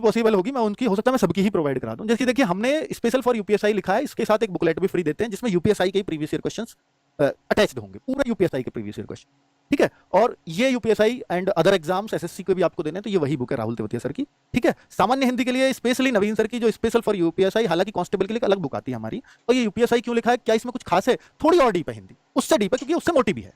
भी पॉसिबल होगी मैं उनकी, हो सकता है मैं सबकी ही प्रोवाइड करा दूं। जैसे देखिए हमने स्पेशल फॉर यूपीएसआई लिखा है, इसके साथ एक बुकलेट भी फ्री देते हैं जिसमें यूपीएसआई के प्रीवियस ईयर क्वेश्चंस अटैच्ड होंगे, पूरा यूपीएसआई के प्रीवियस ईयर क्वेश्चन, ठीक है। और ये UPSI and other exams SSC को भी आपको देने हैं, तो ये वही बुक है राहुल तेवतिया सर की, ठीक है। सामान्य हिंदी के लिए स्पेशली नवीन सर की जो स्पेशल फॉर यूपीएसआई, हालांकि कांस्टेबल के लिए अलग बुक आती है हमारी। तो ये यूपीएसआई क्यों लिखा है, क्या इसमें कुछ खास है? थोड़ी और डीप है हिंदी, उससे डीप है क्योंकि उससे मोटी भी है,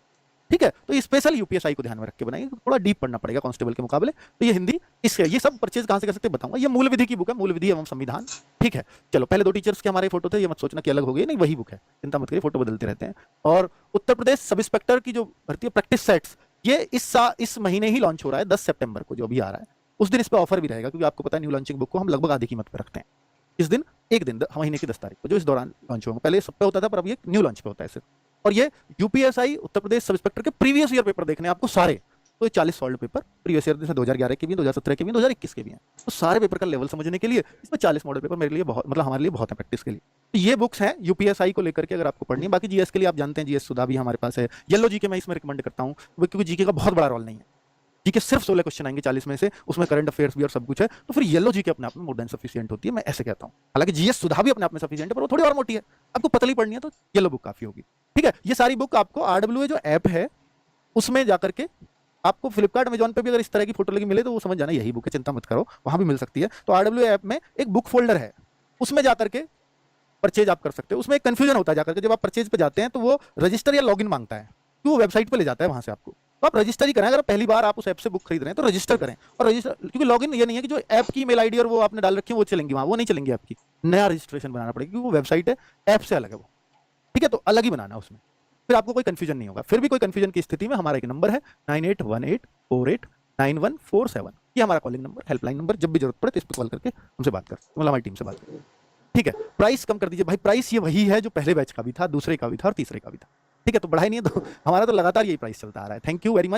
ठीक है। तो ये स्पेशल यूपीएसआई को ध्यान में रख के बनाइए, थोड़ा डीप पढ़ना पड़ेगा कांस्टेबल के मुकाबले। तो ये हिंदी इससे, ये सब परचेज कहां से कर सकते हैं बताऊंगा। ये मूल विधि की बुक है, मूल विधि एवं संविधान, ठीक है। चलो पहले दो टीचर्स के हमारे फोटो थे, ये मत सोचना कि अलग हो गए, नहीं वही बुक है, चिंता मत करिए, फोटो बदलते रहते हैं। और उत्तर प्रदेश सब इंस्पेक्टर की जो भर्ती है प्रैक्टिस सेट्स, ये इस महीने ही लॉन्च हो रहा है, 10 सितंबर को जो अभी आ रहा है। उस दिन इस पर ऑफर भी रहेगा, क्योंकि आपको पता है न्यू लॉन्चिंग बुक को हम लगभग आधी कीमत पर रखते हैं। इस दिन एक दिन महीने की 10 तारीख को जो इस दौरान लॉन्च होगा, पहले सब पे होता था पर अब ये न्यू लॉन्च पे होता है सिर्फ। और ये UPSI Uttar Pradesh sub inspector के प्रीवियस ईयर पेपर देखने आपको सारे, तो ये 40 सॉल्व पेपर प्रीवियस ईयर, जैसे 2011 के भी, 2017 के भी, 2021 के भी हैं। तो सारे पेपर का लेवल समझने के लिए इसमें 40 मॉडल पेपर मेरे लिए बहुत, मतलब हमारे लिए बहुत है प्रैक्टिस के लिए। तो ये बुक्स हैं यूपीएसआई को लेकर के, अगर आपको पढ़नी है। बाकी जीएस के लिए आप जानते हैं जीएस सुधा भी हमारे पास है। येलो जीके मैं इसमें रिकमेंड करता हूँ, क्योंकि जीके का बहुत बड़ा रोल नहीं है, जीके सिर्फ 16 क्वेश्चन आएंगे 40 में से, उसमें करंट अफेयर्स भी और सब कुछ है, तो फिर येलो जीके अपने आप में मोर देन सफिशिएंट होती है, मैं ऐसे कहता हूं। हालांकि जीएस सुधा भी अपने आप में सफिशिएंट है, पर वो थोड़ी और मोटी है, आपको पतली पढ़नी है तो येलो बुक काफी होगी, ठीक है। ये सारी बुक आपको आरडब्ल्यूए जो ऐप है उसमें जाकर के, आपको फ्लिपकार्ट अमेजॉन पे भी अगर इस तरह की फोटो लगी मिले तो वो समझ जाना यही बुक है, चिंता मत करो, वहां भी मिल सकती है। तो आरडब्ल्यूए ऐप में एक बुक फोल्डर है, उसमें जाकर के परचेज आप कर सकते हो। उसमें एक कंफ्यूजन होता है जाकर के, जब आप परचेज पे जाते हैं तो वो रजिस्टर या लॉगिन मांगता है, तो वो वेबसाइट पे ले जाता है वहां से आपको, तो आप रजिस्टर ही करें। अगर पहली बार आप उस ऐप से बुक खरीद रहे हैं तो रजिस्टर करें, और रजिस्टर, क्योंकि लॉगिन ये नहीं है कि जो ऐप की ईमेल आईडी और वो आपने डाल रखी है वो चलेंगी वहां, वो नहीं चलेंगी आपकी, नया रजिस्ट्रेशन बनाना पड़ेगा, क्योंकि वो वेबसाइट है, ऐप से अलग है वो, ठीक है। तो अलग ही बनाना उसमें, फिर आपको कोई कंफ्यूजन नहीं होगा। फिर भी कोई कंफ्यूजन की स्थिति में हमारा एक नंबर है 9818489147, ये हमारा कॉलिंग नंबर, हेल्पलाइन नंबर, जब भी जरूरत पड़े तो इस पर कॉल करके हमसे बात कर, मतलब हमारी टीम से बात करें, ठीक है। प्राइस कम कर दीजिए भाई, प्राइस ये वही है जो पहले बैच का भी था, दूसरे का भी था और तीसरे का भी था, ठीक है। तो बढ़ाई नहीं है, तो हमारा तो लगातार यही प्राइस चलता आ रहा है। Thank you very much.